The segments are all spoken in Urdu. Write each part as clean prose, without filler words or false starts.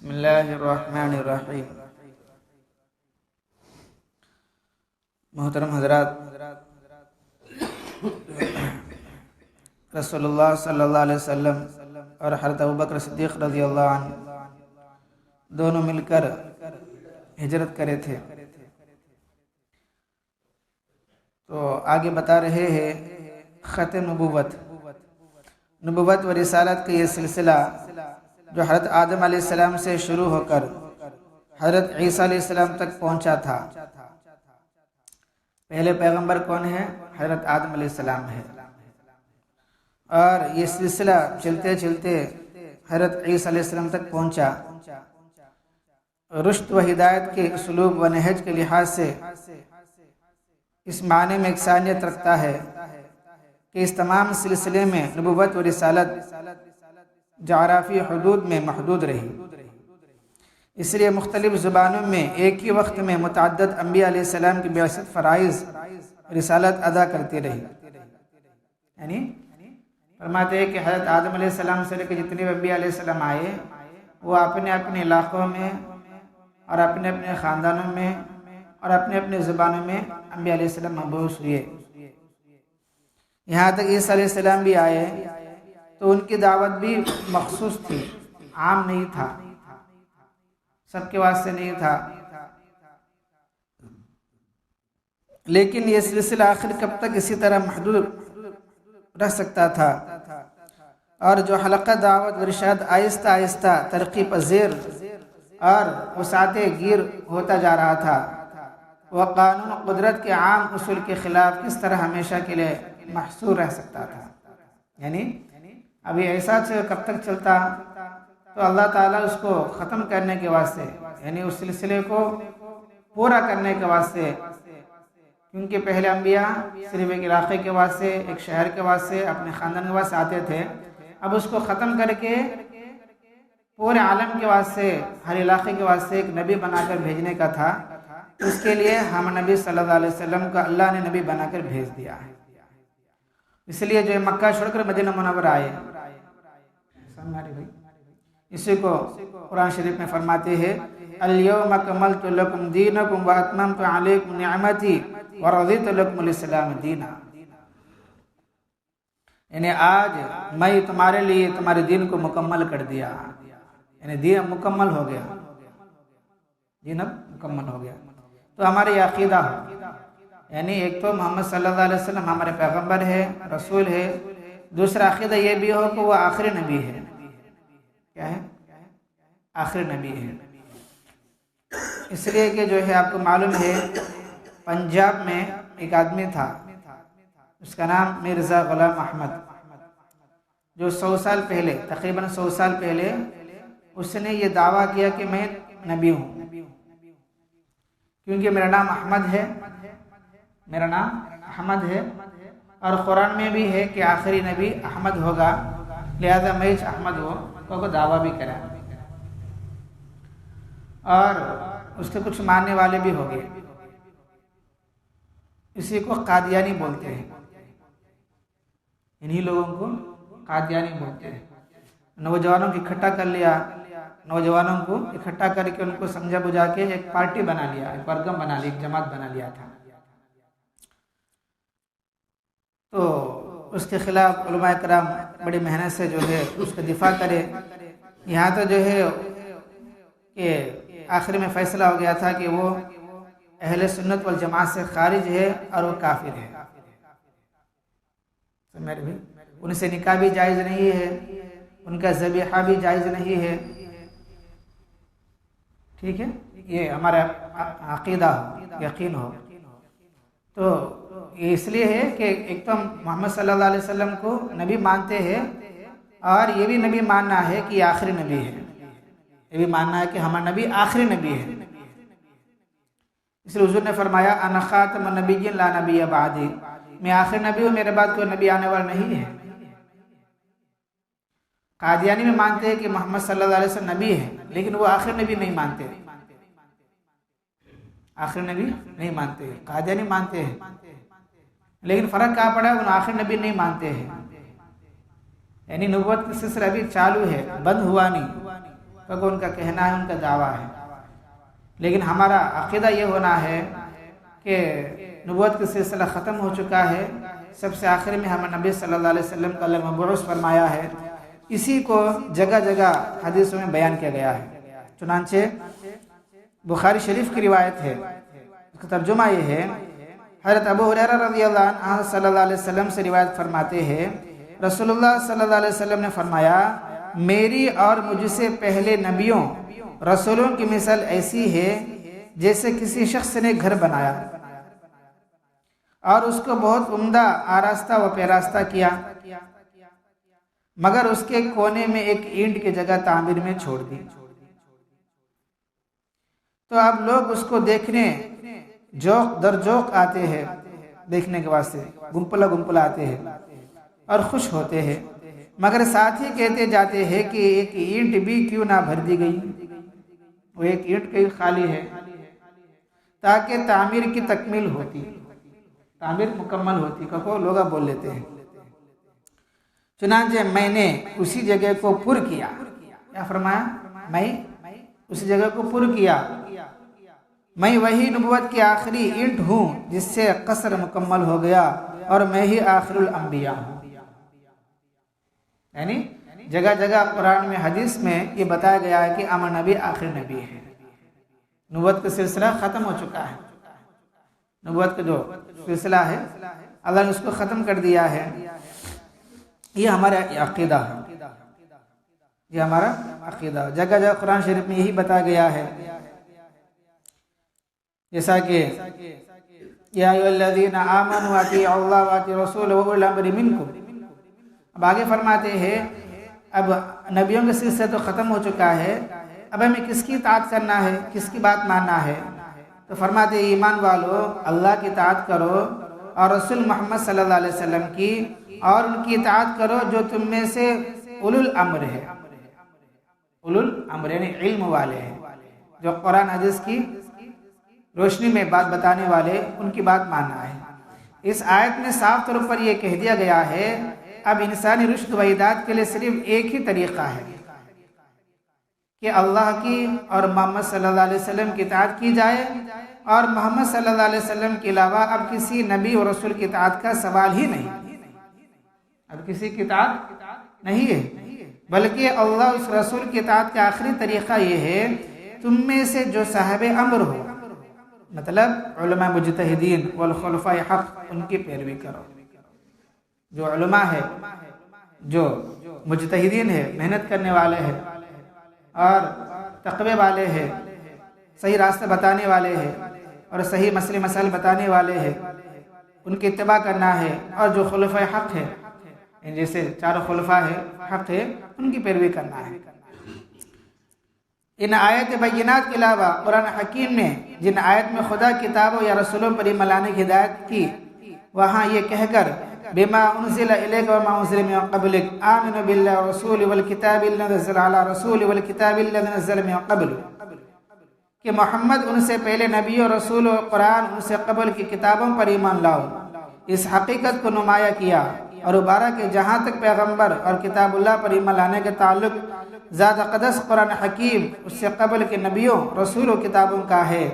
بسم اللہ الرحمن الرحیم۔ محترم حضرات، رسول اللہ صلی اللہ علیہ وسلم اور حضرت ابوبکر صدیق رضی اللہ عنہ دونوں مل کر ہجرت کرے تھے۔ تو آگے بتا رہے ہیں ختم نبوت و رسالت کا یہ سلسلہ جو حضرت آدم علیہ السلام سے شروع ہو کر حضرت عیسیٰ علیہ السلام تک پہنچا تھا۔ پہلے پیغمبر کون ہے؟ حضرت آدم علیہ السلام ہے، اور یہ سلسلہ چلتے چلتے حضرت عیسیٰ علیہ السلام تک پہنچا۔ رشد و ہدایت کے اسلوب و نہج کے لحاظ سے اس معنی میں یکسانیت رکھتا ہے کہ اس تمام سلسلے میں نبوت و رسالت جغرافی حدود میں محدود رہی، اس لیے مختلف زبانوں میں ایک ہی وقت میں متعدد انبیاء علیہ السلام کی بعثت فرائض رسالت ادا کرتی رہی۔ یعنی فرماتے ہیں کہ حضرت آدم علیہ السلام سے لے کے جتنے انبیاء علیہ السلام آئے وہ اپنے اپنے علاقوں میں اور اپنے اپنے خاندانوں میں اور اپنے اپنے زبانوں میں انبیاء علیہ السلام مبعوث ہوئے۔ یہاں تک عیسیٰ علیہ السلام بھی آئے تو ان کی دعوت بھی مخصوص تھی، عام نہیں تھا، سب کے واسطے نہیں تھا۔ لیکن یہ سلسلہ آخر کب تک اسی طرح محدود رہ سکتا تھا، اور جو حلقہ دعوت و ارشاد آہستہ آہستہ ترقی پذیر اور وسعت گیر ہوتا جا رہا تھا، وہ قانون قدرت کے عام اصول کے خلاف کس طرح ہمیشہ کے لیے محصور رہ سکتا تھا۔ یعنی ابھی ایسا کب تک چلتا؟ تو اللہ تعالیٰ اس کو ختم کرنے کے واسطے، یعنی اس سلسلے کو پورا کرنے کے واسطے، کیونکہ پہلے انبیاء صرف ایک علاقے کے واسطے، ایک شہر کے واسطے، اپنے خاندان کے واسطے آتے تھے، اب اس کو ختم کر کے پورے عالم کے واسطے، ہر علاقے کے واسطے ایک نبی بنا کر بھیجنے کا تھا۔ اس کے لیے ہم نبی صلی اللہ علیہ وسلم کا اللہ نے نبی بنا کر بھیج دیا ہے۔ اس لیے جو مکہ چھوڑ کر مدینہ منورہ آئے، اسی کو قرآن شریف میں فرماتے ہیں الیوم اکملت لکم دینکم واتممت علیکم نعمتی ورضیت لکم الاسلام دینا۔ یعنی آج میں تمہارے لیے تمہارے دین کو مکمل کر دیا، یعنی دین مکمل ہو گیا، دین اب مکمل ہو گیا۔ تو ہمارے یہ عقیدہ ہو، یعنی ایک تو محمد صلی اللہ علیہ وسلم ہمارے پیغمبر ہے، رسول ہے، دوسرا عقیدہ یہ بھی ہو کہ وہ آخری نبی ہے۔ کیا ہے؟ آخری نبی ہے۔ اس لیے کہ جو ہے آپ کو معلوم ہے پنجاب میں ایک آدمی تھا، اس کا نام مرزا غلام احمد، جو 100 سال پہلے، تقریباً 100 سال پہلے اس نے یہ دعویٰ کیا کہ میں نبی ہوں، کیونکہ میرا نام احمد ہے، میرا نام احمد ہے، اور قرآن میں بھی ہے کہ آخری نبی احمد ہوگا، لہذا میں احمد ہو کو دعویٰ بھی کرا، اور اس کے کچھ ماننے والے بھی ہو گئے۔ اسی کو قادیانی بولتے ہیں، انہی لوگوں کو قادیانی بولتے ہیں۔ نوجوانوں کو اکٹھا کر لیا، نوجوانوں کو اکٹھا کر کے ان کو سمجھا بجھا کے ایک پارٹی بنا لیا، ایک ورگم بنا لیا، ایک جماعت بنا لیا تھا۔ تو اس کے خلاف علماء کرام بڑی محنت سے جو ہے اس کا دفاع کرے، یہاں تو جو ہے کہ آخر میں فیصلہ ہو گیا تھا کہ وہ اہل سنت والجماعت سے خارج ہے اور وہ کافر ہے۔ ان سے نکاح بھی جائز نہیں ہے، ان کا ذبیحہ بھی جائز نہیں ہے، ٹھیک ہے، یہ ہمارا عقیدہ ہو، یقین ہو۔ تو یہ اس لیے ہے کہ ایک تو محمد صلی اللہ علیہ وسلم کو نبی مانتے ہیں، اور یہ بھی نبی ماننا ہے کہ یہ آخری نبی ہے، یہ بھی ماننا ہے کہ ہمارا نبی آخری نبی ہے۔ اس لیے حضور نے فرمایا انا خاتم النبیین لا نبی بعدی، میں آخری نبی ہوں، میرے بعد کوئی نبی آنے والا نہیں ہے۔ قادیانی میں مانتے ہیں کہ محمد صلی اللہ علیہ وسلم نبی ہے، لیکن وہ آخری نبی نہیں مانتے، آخری نبی نہیں مانتے، قادیانی مانتے ہیں، لیکن فرق کہاں پڑا ہے؟ وہ آخری نبی نہیں مانتے ہیں، یعنی نبوت کا سلسلہ ابھی چالو ہے، بند ہوا نہیں۔ کیونکہ ان کا کہنا ہے، ان کا دعویٰ ہے، لیکن ہمارا عقیدہ یہ ہونا ہے کہ نبوت کا سلسلہ ختم ہو چکا ہے، سب سے آخر میں ہمیں نبی صلی اللہ علیہ وسلم کا اللہ مبعوث فرمایا ہے، اسی کو جگہ جگہ حدیثوں میں بیان کیا گیا ہے۔ چنانچہ بخاری شریف کی روایت ہے، اس کا ترجمہ یہ ہے، حضرت ابو ہریرہ رضی اللہ عنہ صلی اللہ علیہ وسلم سے روایت فرماتے ہیں، رسول اللہ صلی اللہ علیہ وسلم نے فرمایا، میری اور مجھ سے پہلے نبیوں رسولوں کی مثال ایسی ہے جیسے کسی شخص نے گھر بنایا اور اس کو بہت عمدہ آراستہ و پیراستہ کیا، مگر اس کے کونے میں ایک اینٹ کی جگہ تعمیر میں چھوڑ دی۔ تو اب لوگ اس کو دیکھنے جوق در جوق آتے ہیں، دیکھنے کے واسطے گمپلا گمپلا آتے ہیں اور خوش ہوتے ہیں، مگر ساتھ ہی کہتے جاتے ہیں کہ ایک اینٹ بھی کیوں نہ بھر دی گئی، وہ ایک اینٹ کہیں خالی ہے، تاکہ تعمیر کی تکمیل ہوتی، تعمیر مکمل ہوتی، کو لوگ بول لیتے ہیں۔ چنانچہ میں نے اسی جگہ کو پر کیا، کیا فرمایا؟ میں اسی جگہ کو پر کیا، میں وہی نبوت کی آخری اینٹ ہوں جس سے قصر مکمل ہو گیا، اور میں ہی آخر الانبیاء ہوں۔ یعنی جگہ جگہ قرآن میں حدیث میں یہ بتایا گیا ہے کہ امر نبی آخری نبی ہے، نبوت کا سلسلہ ختم ہو چکا ہے، نبوت کا جو سلسلہ ہے اللہ نے اس کو ختم کر دیا ہے۔ یہ ہمارا عقیدہ ہے، یہ ہمارا عقیدہ، جگہ جگہ قرآن شریف میں یہی بتایا گیا ہے، جیسا کہ یا ایھا الذین آمنوا اطیعوا اللہ واطیعوا الرسول واولی الامر منکم۔ اب آگے فرماتے ہیں اب نبیوں کا سلسلہ تو ختم ہو چکا ہے، اب ہمیں کس کی اطاعت کرنا ہے، کس کی بات ماننا ہے؟ تو فرماتے ہیں ایمان والو اللہ کی اطاعت کرو اور رسول محمد صلی اللہ علیہ وسلم کی، اور ان کی اطاعت کرو جو تم میں سے اولو الامر ہے، اولو الامر یعنی علم والے ہیں، جو قرآن حدیث کی روشنی میں بات بتانے والے، ان کی بات ماننا ہے۔ اس آیت میں صاف طور پر یہ کہہ دیا گیا ہے اب انسانی رشد و ہدایت کے لیے صرف ایک ہی طریقہ ہے کہ اللہ کی اور محمد صلی اللہ علیہ وسلم کی اطاعت کی جائے، اور محمد صلی اللہ علیہ وسلم کے علاوہ اب کسی نبی اور رسول کی اطاعت کا سوال ہی نہیں، اب کسی کی اطاعت نہیں ہے، بلکہ اللہ اس رسول کی اطاعت کا آخری طریقہ یہ ہے تم میں سے جو صاحب امر ہو، مطلب علماء مجتہدین والخلفاء حق، ان کی پیروی کرو۔ جو علماء ہے، جو مجتہدین ہے، محنت کرنے والے ہیں اور تقوی والے ہیں، صحیح راستہ بتانے والے ہیں اور صحیح مسئلے مسائل بتانے والے ہیں، ان کی اتباع کرنا ہے، اور جو خلفاء حق ہے، جیسے چاروں خلفاء ہے حق ہے، ان کی پیروی کرنا ہے۔ ان آیت بینات کے علاوہ قرآن حکیم نے جن آیت میں خدا کتابوں یا رسولوں پر ایمان لانے کی ہدایت کی، وہاں یہ کہہ کر بما انزل الیک وما انزل من قبلک آمنوا باللہ والرسول والکتاب الذی نزل علی رسول والکتاب الذی نزل من قبل، کہ محمد ان سے پہلے نبی اور رسول و قرآن ان سے قبل کی کتابوں پر ایمان لاؤ، اس حقیقت کو نمایاں کیا، اور ابارہ کہ جہاں تک پیغمبر اور کتاب اللہ پر ایمان لانے کے تعلق ذات اقدس قرآن حکیم اس سے قبل کے نبیوں رسول و کتابوں کا ہے،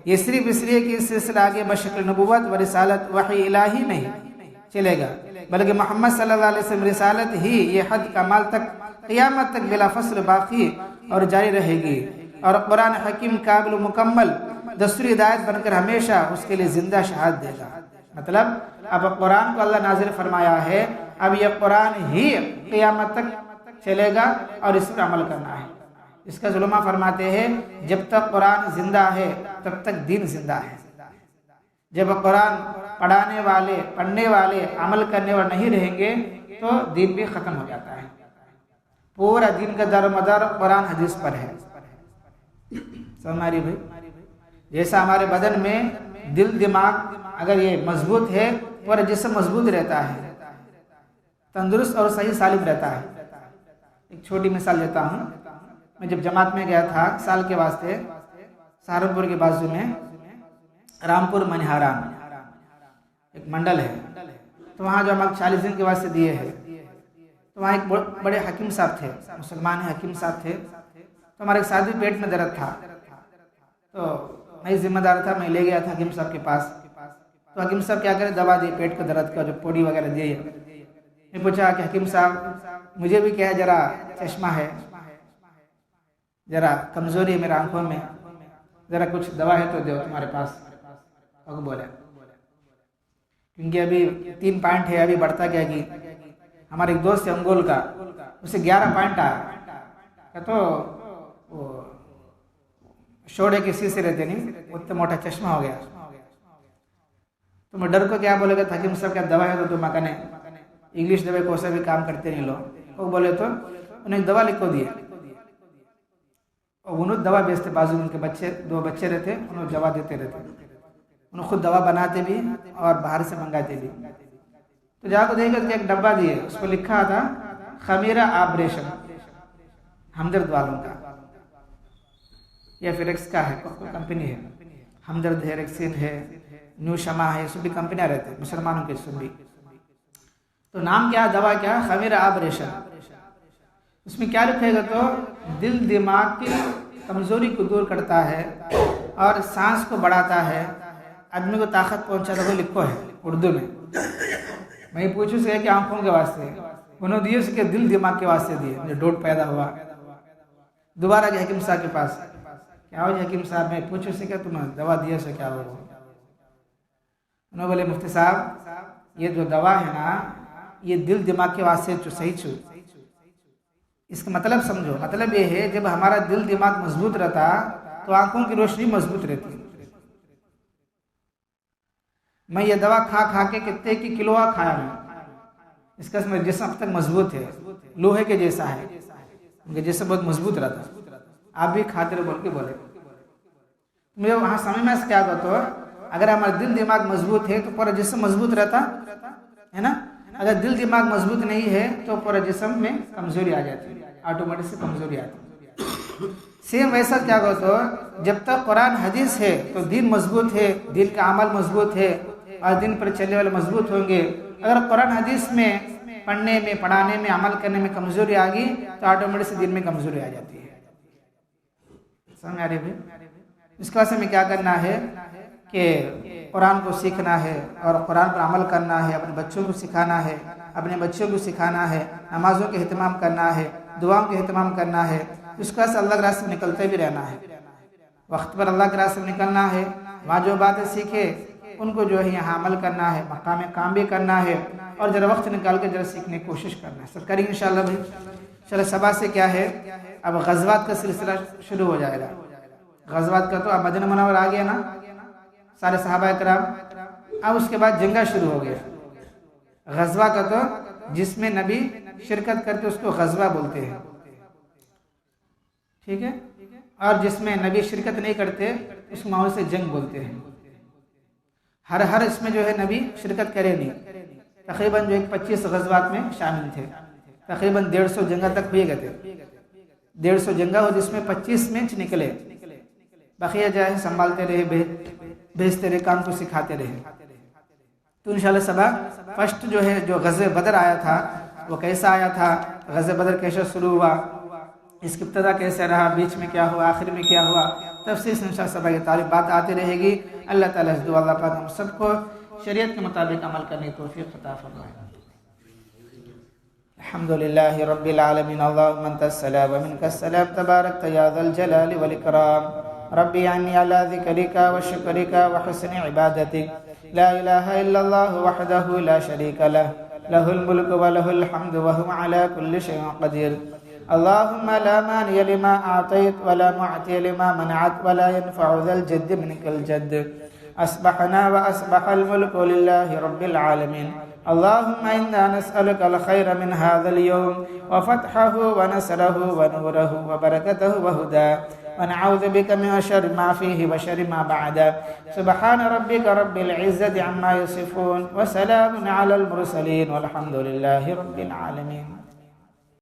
یہ صرف اس لیے کہ اس سلسلہ آگے بشکل نبوت و رسالت وحی الہی نہیں چلے گا، بلکہ محمد صلی اللہ علیہ وسلم رسالت ہی یہ حد کمال تک قیامت تک بلا فصل باقی اور جاری رہے گی، اور قرآن حکیم قابل و مکمل دستور ہدایت بن کر ہمیشہ اس کے لیے زندہ شہادت دے گا۔ مطلب اب قرآن کو اللہ نازل فرمایا ہے، اب یہ قرآن ہی قیامت تک چلے گا اور اس پر عمل کرنا ہے۔ اس کا علماء فرماتے ہیں جب تک قرآن زندہ ہے تب تک دین زندہ ہے، جب قرآن پڑھانے والے، پڑھنے والے، عمل کرنے والے نہیں رہیں گے تو دین بھی ختم ہو جاتا ہے۔ پورا دین کا دار و مدار قرآن حدیث پر ہے۔ سمجھ بھائی، جیسا ہمارے بدن میں دل دماغ اگر یہ مضبوط ہے پورا جسم مضبوط رہتا ہے، تندرست اور صحیح سالم رہتا ہے۔ ایک چھوٹی مثال دیتا ہوں، میں جب جماعت میں گیا تھا سال کے واسطے سہارنپور کے بازو میں رامپور منہاران ایک منڈل ہے، تو وہاں جو ہم 40 دن کے واسطے دیے ہیں، تو وہاں ایک بڑے حکیم صاحب تھے، مسلمان حکیم صاحب تھے، تو ہمارے ایک ساتھی پیٹ میں درد تھا، تو میں ذمہ دار تھا، میں لے گیا تھا حکیم صاحب کے پاس. تو حکیم صاحب کیا کرے، دوا دی پیٹ کو درد کا، جو پوڑی وغیرہ دی. میں پوچھا کہ حکیم صاحب مجھے بھی کیا ہے، ذرا چشمہ ہے، ذرا کمزوری ہے میرے آنکھوں میں، ذرا کچھ دوا ہے تو دو تمہارے پاس. وہ بولے کیونکہ ابھی 3 پوائنٹ ہے، ابھی بڑھتا گیا. کہ ہمارے ایک دوست ہے انگول کا، اسے 11 پوائنٹ آیا. تو وہ شوڑے کے سیسے رہتے نہیں، اتنا موٹا چشمہ ہو گیا. تو میں ڈر کو کیا بولے گا، حکیم صاحب کیا دوا ہے تو تم کہنے انگلش دوا کوسا بھی کام کرتے نہیں لوگ. وہ بولے تو انہیں ایک دوا لکھ کو دی، اور انہوں دوا بیچتے، بازو ان کے بچے 2 بچے رہتے، انہوں دوا دیتے رہتے، انہوں خود دوا بناتے بھی اور باہر سے منگاتے بھی. تو جا کو دیکھا کہ ایک ڈبہ دیے، اس پر لکھا تھا خمیرہ آپریشن، ہمدرد والوں کا یا پھر ایکس کا ہے، کمپنی ہے، ہمدرد ہے، ریکسین ہے، نیو شما ہے، سب بھی کمپنیاں رہتے ہیں مسلمانوں کے سب بھی. تو نام کیا، دوا کیا، خمیرہ آپریشن. اس میں کیا لکھے گا تو دل دماغ کی کمزوری کو دور کرتا ہے اور سانس کو بڑھاتا ہے، آدمی کو طاقت پہنچاتا ہے. وہ لکھو ہے اردو میں. میں پوچھوں سے کہ آنکھوں کے واسطے، انہوں دیے اس کے دل دماغ کے واسطے دیے. مجھے ڈوٹ پیدا ہوا، دوبارہ گیا حکیم صاحب کے پاس. کیا ہو حکیم صاحب، میں پوچھوں سے کہ تم دوا دیے سے کیا ہو. انہوں بولے مفتی صاحب یہ جو دوا ہے نا، یہ دل دماغ کے واسطے جو صحیح چھو. اس کا مطلب سمجھو، مطلب یہ ہے جب ہمارا دل دماغ مضبوط رہتا تو آنکھوں کی روشنی مضبوط رہتی. میں یہ دوا کھا کے کتنے کی کلوا کھایا میں، اس کا جسم اب تک مضبوط ہے، لوہے کے جیسا ہے، ان کے جسم بہت مضبوط رہتا. آپ بھی کھاتے رہو بول کے بولے. مجھے وہاں سمجھ میں کیا ہوتا ہے، اگر ہمارا دل دماغ مضبوط ہے تو پورا جسم مضبوط رہتا ہے نا. اگر دل دماغ مضبوط نہیں ہے تو پورا جسم میں کمزوری آ جاتی ہے، آٹومیٹک سے کمزوری آتی ہے. سیم ویسا کیا ہوتا ہے، جب تک قرآن حدیث ہے تو دین مضبوط ہے، دین کا عمل مضبوط ہے اور دین پر چلنے والے مضبوط ہوں گے. اگر قرآن حدیث میں پڑھنے میں، پڑھانے میں، عمل کرنے میں کمزوری آ گئی تو آٹومیٹک سے دین میں کمزوری آ جاتی ہے. سمجھ آ رہی ہے؟ اس کے واسطے میں کیا کرنا ہے کہ قرآن کو سیکھنا ہے اور قرآن پر عمل کرنا ہے، اپنے بچوں کو سکھانا ہے، اپنے بچوں کو سکھانا ہے، نمازوں کے اہتمام کرنا ہے، دعاؤں کے اہتمام کرنا ہے. اس کے واسطے اللہ کے راستے میں نکلتے بھی رہنا ہے، وقت پر اللہ کے راستے میں نکلنا ہے. وہاں جو باتیں سیکھے ان کو جو ہے یہاں عمل کرنا ہے، مقام کام بھی کرنا ہے اور ذرا وقت نکال کے ذرا سیکھنے کی کوشش کرنا ہے. سب کریں گے انشاءاللہ بھائی. چلو صبح سے کیا ہے، اب غزوات کا سلسلہ شروع ہو جائے گا. غزوات کا تو اب مدینہ منورہ آ گیا نا، سارے صحابہ کرام. اب اس کے بعد جنگا شروع ہو گیا. غزوہ کا تو جس میں نبی شرکت کرتے اس کو غزوہ بولتے ہیں، ٹھیک ہے. اور جس میں نبی شرکت نہیں کرتے اس کو معمول سے جنگ بولتے ہیں. ہر اس میں جو ہے نبی شرکت کرے نہیں. تقریباً جو 25 غزوات میں شامل تھے، تقریباً 150 جنگا تک ہوئے گئے تھے. 150 جنگا ہو جس میں 25 میچ نکلے. بقیہ جو ہے سنبھالتے رہے، بھیجتے رہے، کام کو سکھاتے رہے. تو انشاءاللہ صبح فرسٹ جو ہے جو غزوہ بدر آیا تھا وہ کیسا آیا تھا، غزوہ بدر کیسے شروع ہوا، اس کی ابتدا کیسے رہا، بیچ میں کیا ہوا، آخر میں کیا ہوا، تفصیل سے انشاءاللہ صبح کی تعلیم بات آتی رہے گی. اللہ تعالیٰ سے دعا اللہ پاک ہم سب کو شریعت کے مطابق عمل کرنے کی توفیق عطا فرمائے. الحمدللہ رب العالمین. اللہم انت السلام و منک السلام تبارک یا ذا الجلال والاکرام. ربی عنی علی ذکرک و شکرک و حسن عبادتک. لا الہ الا اللہ وحدہ لا شریک لہ، لہ الملک و لہ الحمد وہو علی کل شیء قدیر. اللہم لا مانع لما اعطیت ولا معطی لما منعت ولا ينفع ذا الجد منک الجد. اصبحنا واصبح الملك لله رب العالمين. اللهم إنا نسألك الخير من هذا اليوم وفتحه ونصره ونوره وبركته وهداه، ونعوذ بك من شر ما فيه وشر ما بعده. سبحان ربك رب العزة عما يصفون وسلام على المرسلين والحمد لله رب العالمين.